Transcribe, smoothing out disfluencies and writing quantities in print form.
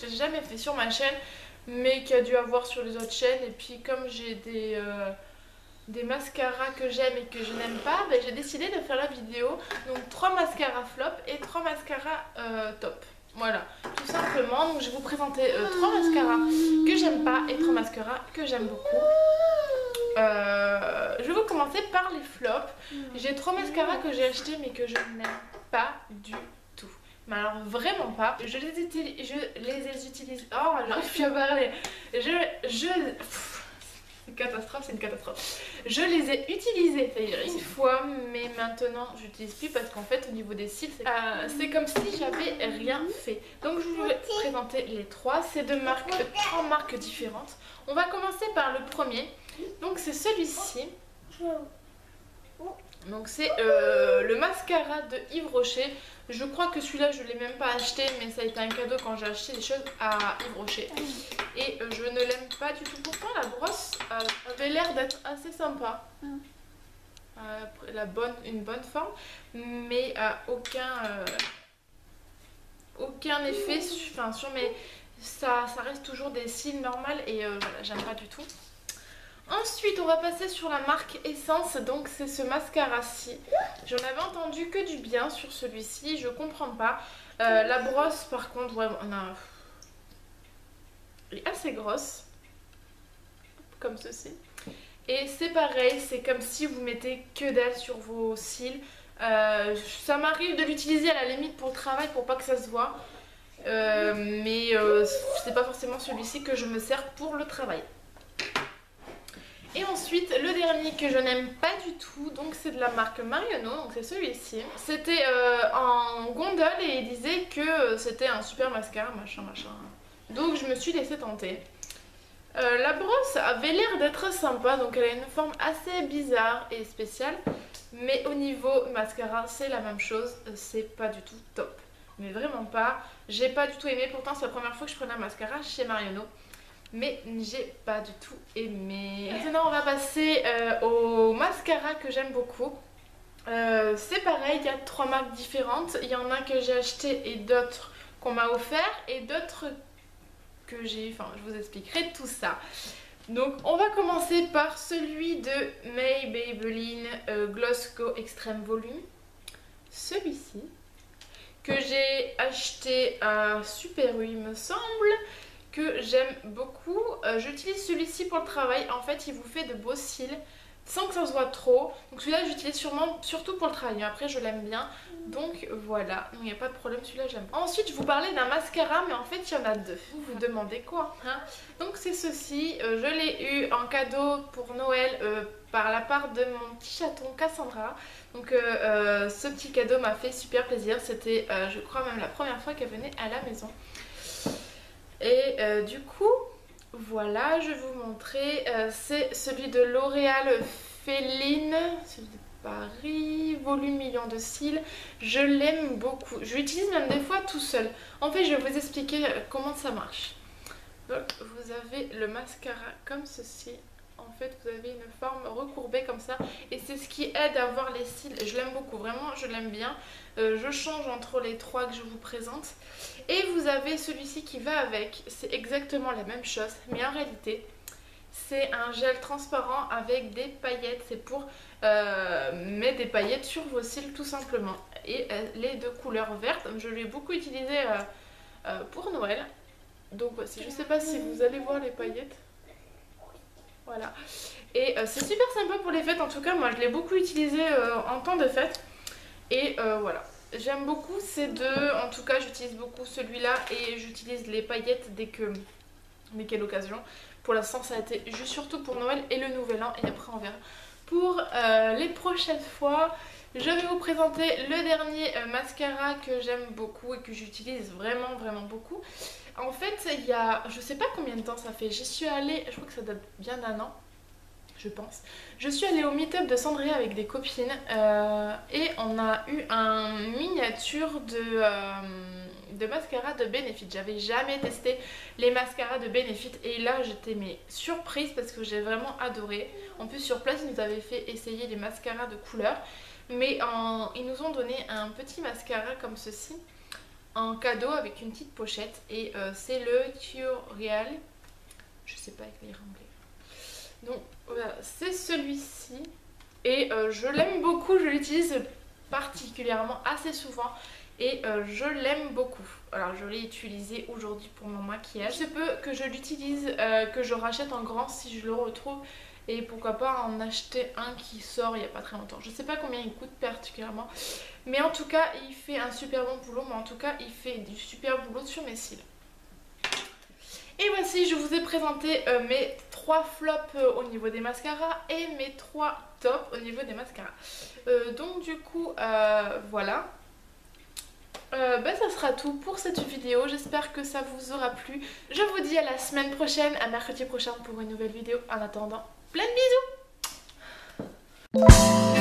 j'ai jamais fait sur ma chaîne, mais qui a dû avoir sur les autres chaînes. Et puis comme j'ai des mascaras que j'aime et que je n'aime pas, ben, j'ai décidé de faire la vidéo. Donc 3 mascaras flop et 3 mascaras top. Voilà, tout simplement. Donc je vais vous présenter 3 mascaras que j'aime pas et 3 mascaras que j'aime beaucoup. Je vais vous commencer par les flops. J'ai 3 mascaras que j'ai achetés mais que je n'aime pas du tout. Mais alors vraiment pas. Je les utilise. Oh, j'arrive plus à parler. C'est une catastrophe, c'est une catastrophe. Je les ai utilisés une fois, mais maintenant j'utilise plus parce qu'en fait au niveau des cils, c'est comme si j'avais rien fait. Donc je vous vais présenter les 3. C'est de marques, 3 marques différentes. On va commencer par le premier. Donc c'est celui-ci. Donc c'est le mascara de Yves Rocher. Je crois que celui-là je ne l'ai même pas acheté, mais ça a été un cadeau quand j'ai acheté des choses à Yves Rocher. Et je ne l'aime pas du tout. Pourtant la brosse avait l'air d'être assez sympa. Une bonne forme, mais aucun effet sur mes... Ça reste toujours des cils normales et voilà, j'aime pas du tout. Ensuite on va passer sur la marque Essence. Donc c'est ce mascara-ci. J'en avais entendu que du bien sur celui-ci, je comprends pas. La brosse par contre vraiment elle est assez grosse, comme ceci. Et c'est pareil, c'est comme si vous mettez que dalle sur vos cils. Ça m'arrive de l'utiliser à la limite pour le travail pour pas que ça se voit. Mais c'est pas forcément celui-ci que je me sers pour le travail. Et ensuite le dernier que je n'aime pas du tout, donc c'est de la marque Marionneau, donc c'est celui-ci. C'était en gondole et il disait que c'était un super mascara machin. Donc je me suis laissée tenter. La brosse avait l'air d'être sympa, donc elle a une forme assez bizarre et spéciale. Mais au niveau mascara c'est la même chose, c'est pas du tout top. Mais vraiment pas, j'ai pas du tout aimé, pourtant c'est la première fois que je prenais un mascara chez Marionneau. Mais j'ai pas du tout aimé. Maintenant on va passer au mascara que j'aime beaucoup. C'est pareil, il y a 3 marques différentes. Il y en a que j'ai acheté et d'autres qu'on m'a offert et d'autres que j'ai... Enfin je vous expliquerai tout ça. Donc on va commencer par celui de Maybelline Gloss Go Extreme Volume. Celui-ci que j'ai acheté à Super U il me semble, que j'aime beaucoup. J'utilise celui-ci pour le travail. En fait il vous fait de beaux cils sans que ça se voit trop. Donc celui-là j'utilise surtout pour le travail. Après je l'aime bien. Donc voilà, il n'y a pas de problème, celui-là j'aime. Ensuite je vous parlais d'un mascara, mais en fait il y en a 2. Vous vous demandez quoi hein? Donc c'est ceci, je l'ai eu en cadeau pour Noël par la part de mon petit chaton Cassandra. Donc ce petit cadeau m'a fait super plaisir. C'était je crois même la première fois qu'elle venait à la maison. Et du coup voilà, je vais vous montrer. C'est celui de L'Oréal Féline, celui de Paris, volume million de cils. Je l'aime beaucoup, je l'utilise même des fois tout seul. En fait je vais vous expliquer comment ça marche. Donc vous avez le mascara comme ceci. En fait vous avez une forme recourbée comme ça. Et c'est ce qui aide à voir les cils. Je l'aime beaucoup, vraiment je l'aime bien. Je change entre les 3 que je vous présente. Et vous avez celui-ci qui va avec. C'est exactement la même chose. Mais en réalité c'est un gel transparent avec des paillettes. C'est pour mettre des paillettes sur vos cils tout simplement. Et elle est de couleur verte. Je l'ai beaucoup utilisé pour Noël. Donc voici, je sais pas si vous allez voir les paillettes. Voilà. Et c'est super sympa pour les fêtes. En tout cas moi je l'ai beaucoup utilisé en temps de fête. Et voilà. J'aime beaucoup ces deux. En tout cas j'utilise beaucoup celui-là. Et j'utilise les paillettes dès quelle occasion. Pour l'instant ça a été juste surtout pour Noël et le Nouvel An. Et après on verra pour les prochaines fois. Je vais vous présenter le dernier mascara que j'aime beaucoup et que j'utilise vraiment beaucoup. En fait il y a, je sais pas combien de temps ça fait, j'y suis allée, je crois que ça date bien d'1 an. Je pense. Je suis allée au meet-up de Sandria avec des copines et on a eu un miniature de mascara de Benefit. J'avais jamais testé les mascaras de Benefit et là j'étais surprise parce que j'ai vraiment adoré. En plus sur place ils nous avaient fait essayer les mascaras de couleur, mais ils nous ont donné un petit mascara comme ceci. en cadeau avec une petite pochette. Et c'est le Curial. Je sais pas écrire anglais. Donc voilà, c'est celui-ci. Et je l'aime beaucoup, je l'utilise particulièrement assez souvent. Et je l'aime beaucoup. Alors je l'ai utilisé aujourd'hui pour mon maquillage. Il se peut que je l'utilise, que je rachète en grand si je le retrouve. Et pourquoi pas en acheter un qui sort il n'y a pas très longtemps. Je sais pas combien il coûte particulièrement. Mais en tout cas il fait un super bon boulot. Mais en tout cas il fait du super boulot sur mes cils. Et voici, je vous ai présenté mes 3 flops au niveau des mascaras et mes 3 tops au niveau des mascaras. Donc du coup voilà. Ça sera tout pour cette vidéo, j'espère que ça vous aura plu. Je vous dis à la semaine prochaine, à mercredi prochain pour une nouvelle vidéo. En attendant, plein de bisous.